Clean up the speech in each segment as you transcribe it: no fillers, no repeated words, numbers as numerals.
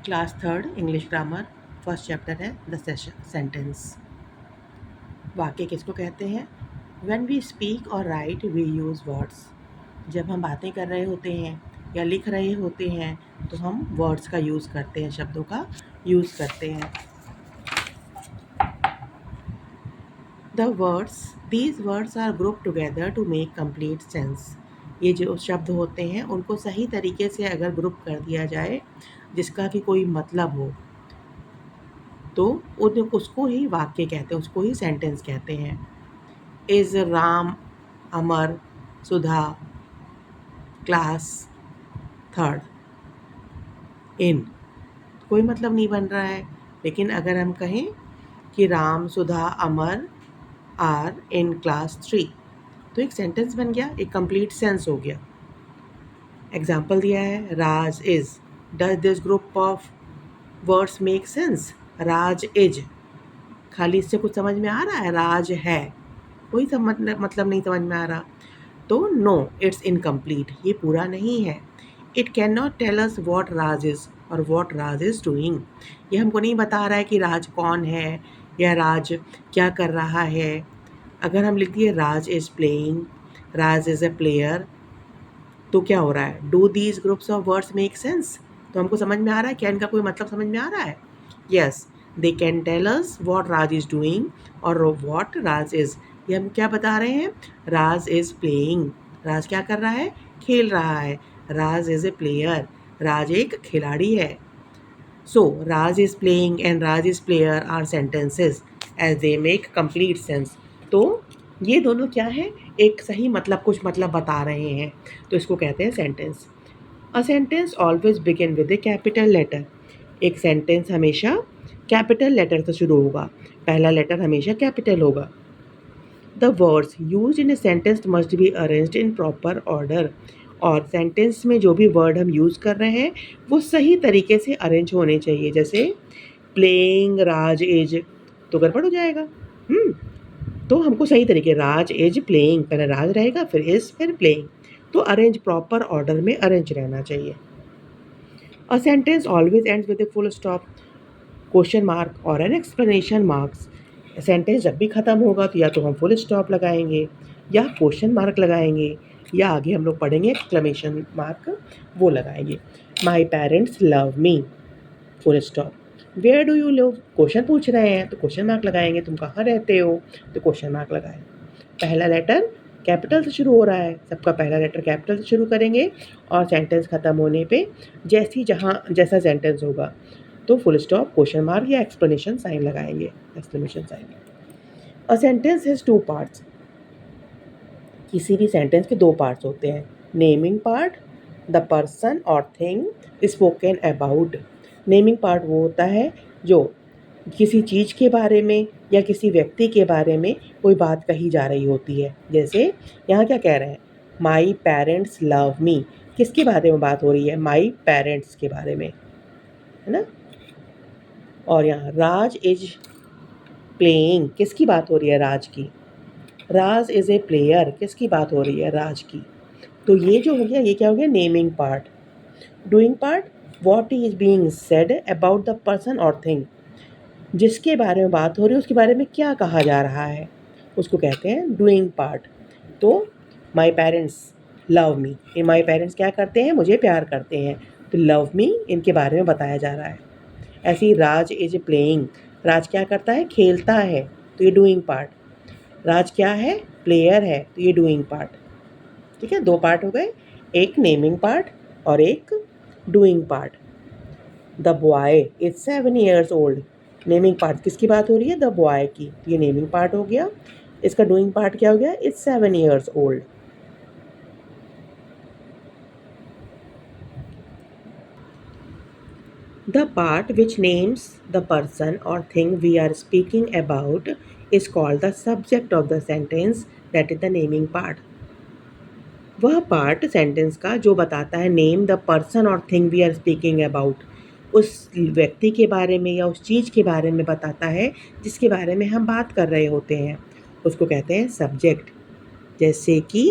Class third English grammar first chapter है the sentence. वाक्य किसको कहते हैं? व्हेन वी स्पीक और राइट वी यूज़ वर्ड्स। जब हम बातें कर रहे होते हैं या लिख रहे होते हैं तो हम वर्ड्स का यूज़ करते हैं, शब्दों का यूज़ करते हैं। The words these words are group together to make complete sense. ये जो शब्द होते हैं उनको सही तरीके से अगर ग्रुप कर दिया जाए जिसका कि कोई मतलब हो तो उसको ही वाक्य कहते हैं, उसको ही सेंटेंस कहते हैं। Is Ram Amar Sudha class third in, कोई मतलब नहीं बन रहा है। लेकिन अगर हम कहें कि राम सुधा अमर आर इन क्लास थ्री तो एक सेंटेंस बन गया, एक कंप्लीट सेंस हो गया। एग्जाम्पल दिया है Raj is. Does this group of words make sense? Raj is, खाली इससे कुछ समझ में आ रहा है? राज है, कोई मतलब नहीं समझ में आ रहा, तो नो इट्स इनकम्प्लीट, ये पूरा नहीं है। It can not tell us what Raj is और वॉट राज इज़ डूइंग। ये हमको नहीं बता रहा है कि राज कौन है या राज क्या कर रहा है। अगर हम लिख दिए Raj is playing, Raj is a player, तो क्या हो रहा है? Do these groups of words make sense? तो हमको समझ में आ रहा है, क्या इनका कोई मतलब समझ में आ रहा है? Yes, they can tell us what Raj is doing और वॉट राज इज़। ये हम क्या बता रहे हैं? राज इज़ प्लेइंग, राज क्या कर रहा है? खेल रहा है। राज इज़ ए प्लेयर, राज एक खिलाड़ी है। So Raj is playing and Raj is player are sentences as they make complete sense. तो ये दोनों क्या है? एक सही मतलब, कुछ मतलब बता रहे हैं, तो इसको कहते हैं sentence. A sentence always begin with a capital letter. एक सेंटेंस हमेशा कैपिटल लेटर से शुरू होगा, पहला लेटर हमेशा कैपिटल होगा। The words use in a sentence must be arranged in proper order. और सेंटेंस में जो भी वर्ड हम यूज़ कर रहे हैं वो सही तरीके से अरेंज होने चाहिए। जैसे प्लेइंग राज एज, तो गड़बड़ हो जाएगा। तो हमको सही तरीके, राज एज प्लेइंग, पहले राज रहेगा फिर इज फिर प्लेइंग, तो अरेंज प्रॉपर ऑर्डर में अरेंज रहना चाहिए। अ sentence always ends with a full stop, question mark और एन एक्सप्लेनेशन मार्क्स। सेंटेंस जब भी ख़त्म होगा तो या तो हम फुल स्टॉप लगाएंगे या क्वेश्चन मार्क लगाएंगे या आगे हम लोग पढ़ेंगे एक्सक्लेमेशन मार्क, वो लगाएंगे। My parents love me, full stop. Where do you live, question पूछ रहे हैं तो क्वेश्चन मार्क लगाएंगे, तुम कहाँ रहते हो, तो क्वेश्चन मार्क लगाए। पहला लेटर कैपिटल से शुरू हो रहा है, सबका पहला लेटर कैपिटल से शुरू करेंगे और सेंटेंस ख़त्म होने पे जैसा सेंटेंस होगा तो फुल स्टॉप, क्वेश्चन मार्क या एक्सप्लेनेशन साइन लगाएंगे, exclamation sign. A sentence has two parts. किसी भी सेंटेंस के दो पार्ट्स होते हैं, नेमिंग पार्ट, द पर्सन और thing spoken about. Naming part वो होता है जो किसी चीज़ के बारे में या किसी व्यक्ति के बारे में कोई बात कही जा रही होती है। जैसे यहाँ क्या कह रहे हैं? माई पेरेंट्स लव मी, किसके बारे में बात हो रही है? माई पेरेंट्स के बारे में, है ना। और यहाँ राज इज प्लेइंग, किसकी बात हो रही है? राज की। राज इज़ ए प्लेयर, किसकी बात हो रही है? राज की। तो ये जो हो गया, ये क्या हो गया? Naming part. Doing part, what is being said about the person और थिंग, जिसके बारे में बात हो रही है उसके बारे में क्या कहा जा रहा है, उसको कहते हैं डूइंग पार्ट। तो माई पेरेंट्स लव मी, ये माई पेरेंट्स क्या करते हैं? मुझे प्यार करते हैं, तो लव मी इनके बारे में बताया जा रहा है। ऐसे ही राज इज प्लेइंग, राज क्या करता है? खेलता है, तो ये डूइंग पार्ट। राज क्या है? प्लेयर है, तो ये डूइंग पार्ट। ठीक है, दो पार्ट हो गए, एक नेमिंग पार्ट और एक doing part. The boy is 7 years old, naming part किसकी बात हो रही है? द बॉय की, ये नेमिंग पार्ट हो गया। इसका डूइंग पार्ट क्या हो गया? Is 7 years old. The part which names the person or thing we are speaking about is called the subject of the sentence, that is the naming part. वह part sentence का जो बताता है name the person और thing we are speaking about, उस व्यक्ति के बारे में या उस चीज़ के बारे में बताता है जिसके बारे में हम बात कर रहे होते हैं, उसको कहते हैं सब्जेक्ट। जैसे कि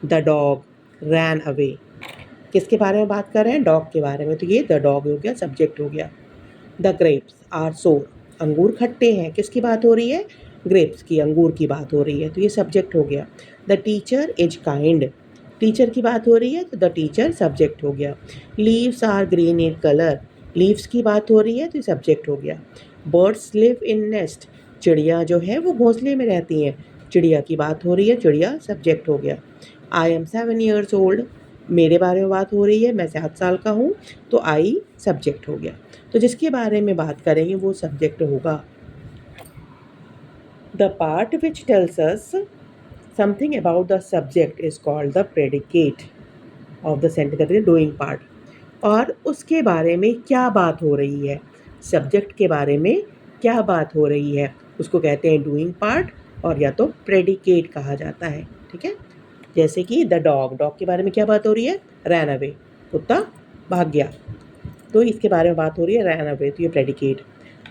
द डॉग रैन अवे, किसके बारे में बात कर रहे हैं? डॉग के बारे में। तो ये द डॉग हो गया, सब्जेक्ट हो गया। द ग्रेप्स आर सोर, अंगूर खट्टे हैं। किसकी बात हो रही है? ग्रेप्स की, अंगूर की बात हो रही है, तो ये सब्जेक्ट हो गया। The teacher is kind, teacher की बात हो रही है, तो द टीचर सब्जेक्ट हो गया। Leaves are green in colour, leaves की बात हो रही है, तो ये सब्जेक्ट हो गया। बर्ड्स लिव इन नेस्ट, चिड़िया जो है वो घोंसले में रहती हैं, चिड़िया की बात हो रही है, चिड़िया सब्जेक्ट हो गया। आई एम 7 years ओल्ड, मेरे बारे में बात हो रही है, मैं 7 साल का हूँ, तो आई सब्जेक्ट हो गया। तो जिसके बारे में बात करेंगे वो सब्जेक्ट होगा। The part which tells us something about the subject is called the predicate of the sentence, that is doing part. और उसके बारे में क्या बात हो रही है, सब्जेक्ट के बारे में क्या बात हो रही है, उसको कहते हैं डूइंग पार्ट, और या तो प्रेडिकेट कहा जाता है। ठीक है, जैसे कि द डॉग, डॉग के बारे में क्या बात हो रही है? रैन अवे, कुत्ता भाग गया, तो इसके बारे में बात हो रही है रैन अवे, तो ये प्रेडिकेट।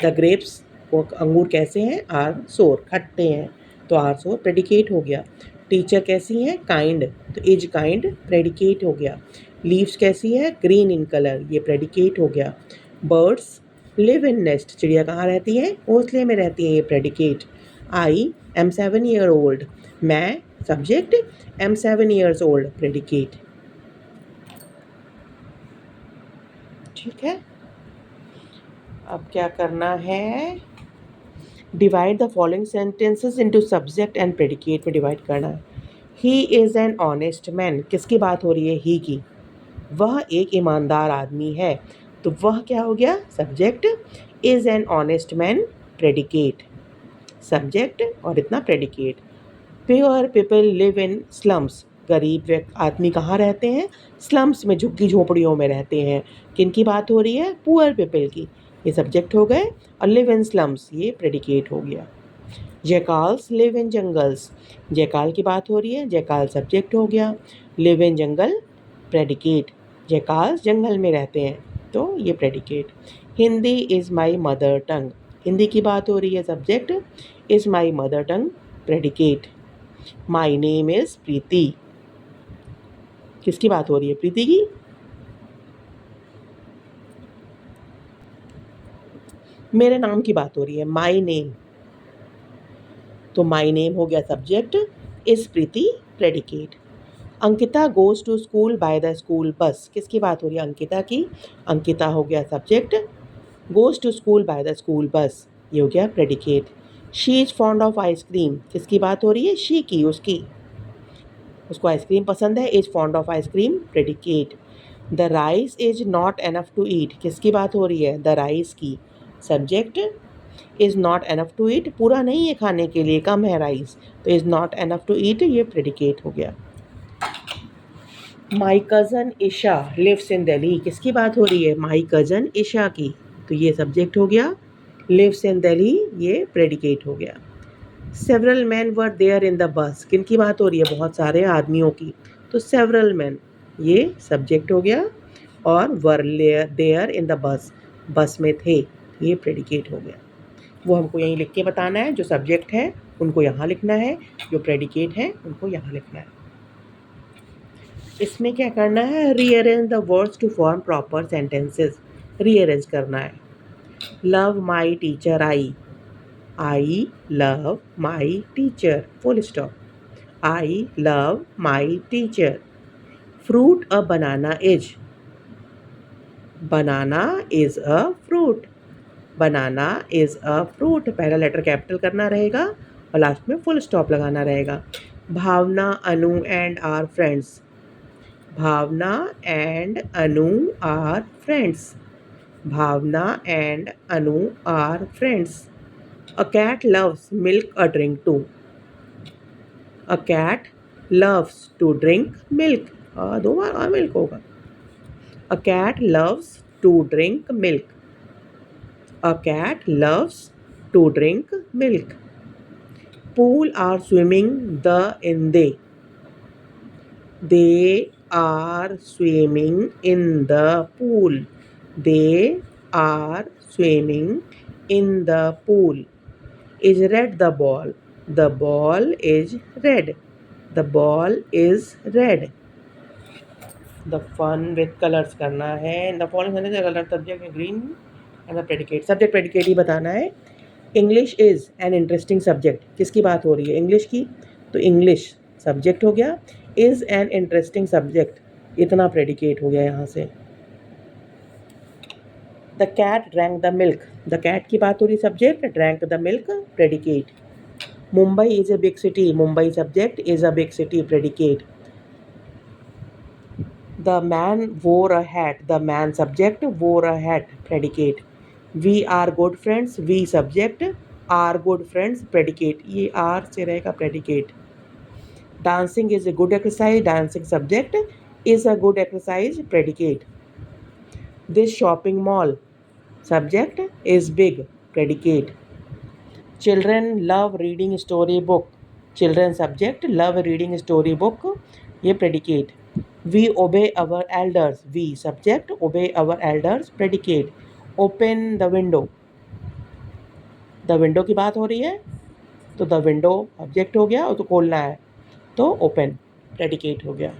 द ग्रेप्स, वो अंगूर कैसे हैं? आर सोर, खट्टे हैं, तो आर सोर प्रेडिकेट हो गया। टीचर कैसी है? काइंड, तो इज काइंड प्रेडिकेट हो गया। लीव्स कैसी है? ग्रीन इन कलर, ये प्रेडिकेट हो गया। बर्ड्स लिव इन नेस्ट, चिड़िया कहाँ रहती है? घोंसले में रहती है, ये predicate. I am 7 year old, मैं subject, am 7 years old predicate. ठीक है, अब क्या करना है? Divide the following sentences into subject and predicate में डिवाइड करना है। He is an honest man, किसकी बात हो रही है? ही की, वह एक ईमानदार आदमी है, तो वह क्या हो गया? Subject. Is an honest man predicate, subject, और इतना predicate. Poor people live in slums, गरीब आदमी कहाँ रहते हैं? स्लम्स में, झुग्गी झोपड़ियों में रहते हैं। किन की बात हो रही है? पुअर पीपल की, ये सब्जेक्ट हो गए। और लिव इन स्लम्स, ये प्रेडिकेट हो गया। जैकाल्स लिव इन जंगल्स, जैकाल की बात हो रही है, जैकाल सब्जेक्ट हो गया। लिव इन जंगल प्रेडिकेट, जैकाल्स जंगल में रहते हैं, तो ये predicate. Hindi is my mother tongue, Hindi की बात हो रही है, subject. Is my mother tongue predicate. My name is Preeti, किसकी बात हो रही है? प्रीति की। मेरे नाम की बात हो रही है, माई नेम, तो माई नेम हो गया subject. Is Preeti predicate. Ankita goes to school by the school bus, किसकी बात हो रही है? अंकिता की, अंकिता हो गया subject. Goes to school by the school bus, ये हो गया predicate. She is fond of ice cream, किसकी बात हो रही है? शी की, उसकी, उसको आइसक्रीम पसंद है। Is fond of ice cream predicate. The rice is not enough to eat, किसकी बात हो रही है? द राइस की, subject. Is not enough to eat, पूरा नहीं है खाने के लिए, कम है राइस, तो is not enough to eat, ये प्रेडिकेट हो गया। My cousin Isha lives in Delhi, किसकी बात हो रही है? माई कज़न ईशा की, तो ये सब्जेक्ट हो गया। लिव्स इन दिल्ली, ये प्रेडिकेट हो गया। Several man were there in the bus, किन की बात हो रही है? बहुत सारे आदमियों की, तो सेवरल मैन, ये सब्जेक्ट हो गया। और वर देयर इन द बस, बस में थे, ये प्रेडिकेट हो गया। वो हमको यहीं लिख के बताना है, जो सब्जेक्ट है उनको यहाँ लिखना है, जो प्रेडिकेट है उनको यहाँ लिखना है। इसमें क्या करना है? Rearrange the words to form proper sentences, rearrange करना है। Love my teacher I love my teacher, full stop. I love my teacher. Fruit a banana is, banana is a fruit, banana is a fruit, पहला letter capital करना रहेगा और last में full stop लगाना रहेगा। Bhavna Anu and are friends, Bhavna and Anu are friends, Bhavna and Anu are friends. A cat loves milk a drink to, a cat loves to drink milk, दो बार milk होगा। A cat loves to drink milk, a cat loves to drink milk. Pool are swimming the in they are swimming in the pool, they are swimming in the pool. Is red the ball is red, the ball is red. The fun with colours करना है। In the following sentence colour subject green and the predicate, subject predicate ही बताना है। English is an interesting subject, किसकी बात हो रही है? इंग्लिश की, तो इंग्लिश सब्जेक्ट हो गया, इज़ एन इंटरेस्टिंग सब्जेक्ट इतना प्रेडिकेट हो गया यहाँ से। The cat drank the milk, the cat की बात हो रही, subject, drank the milk predicate. Mumbai is a big city, Mumbai subject, is a big city predicate. The man wore a hat, the man subject, wore a hat predicate. We are good friends, we subject, are good friends predicate, ये are से रहेगा predicate. Dancing is a good exercise, dancing subject, is a good exercise predicate. This shopping mall subject, is big predicate. Children love reading story book, children subject, love reading story book ये predicate. We obey our elders, we subject, obey our elders predicate. Open the window, the window की बात हो रही है तो the window object हो गया और तो खोलना है तो ओपन प्रेडिकेट हो गया।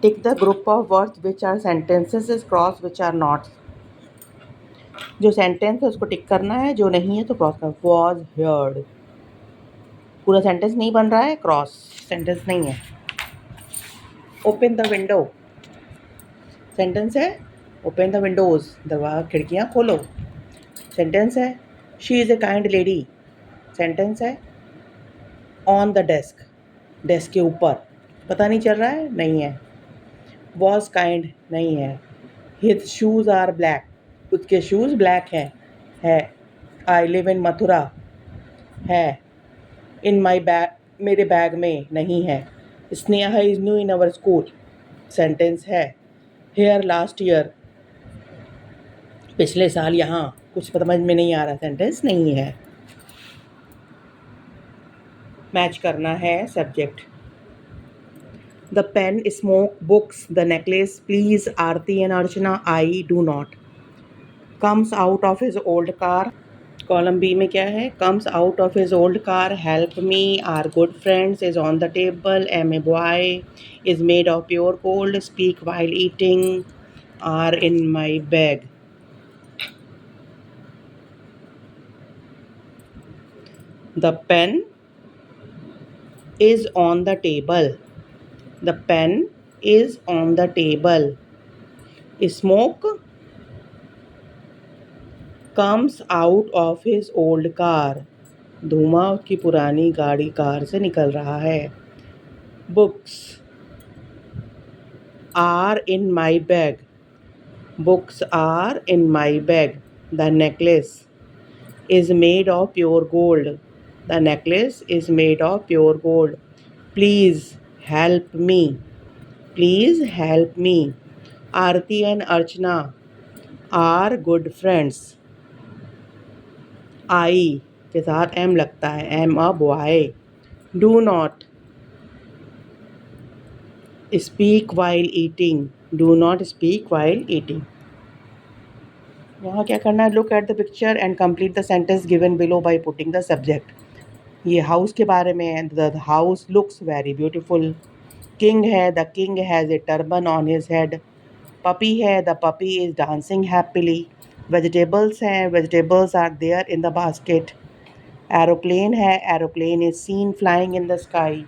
Tick the group of words which are sentences cross which are not, जो सेंटेंस है उसको टिक करना है, जो नहीं है तो क्रॉस करना। वॉज हर्ड, पूरा सेंटेंस नहीं बन रहा है, क्रॉस सेंटेंस नहीं है। ओपन द विंडो सेंटेंस है, ओपन द विंडोज दरवाजा खिड़कियाँ खोलो सेंटेंस है। She is a kind lady sentence है। ऑन द डेस्क, डेस्क के ऊपर, पता नहीं चल रहा है, नहीं है। वॉज काइंड नहीं है। हिज शूज़ आर ब्लैक, उसके शूज़ ब्लैक हैं, है। आई लिव इन मथुरा है। इन माई बैग, मेरे बैग में नहीं है। Sneha is new in our school sentence है। हेयर लास्ट ईयर, पिछले साल यहाँ, कुछ समझ में नहीं आ रहा, सेंटेंस नहीं है। मैच करना है subject. The pen, smoke, books, the necklace, please, Aarti and Archana, I do not. Comes out of his old car, column B में क्या है? Comes out of his old car, help me, are good friends, is on the table, am a boy, is made of pure gold, speak while eating, are in my bag. The pen is on the table, the pen is on the table. Smoke comes out of his old car, धुआं उसकी पुरानी गाड़ी car से निकल रहा है। Books are in my bag, books are in my bag. The necklace is made of pure gold, the necklace is made of pure gold. Please help me, please help me. Aarti and Archana are good friends. I के साथ am लगता है, am a boy. Do not speak while eating, do not speak while eating. यहाँ क्या करना है? Look at the picture and complete the sentence given below by putting the subject. ये house के बारे में है। The house looks very beautiful. King है, the king has a turban on his head. Puppy है, the puppy is dancing happily. Vegetables हैं, vegetables are there in the basket. Aeroplane है, aeroplane is seen flying in the sky.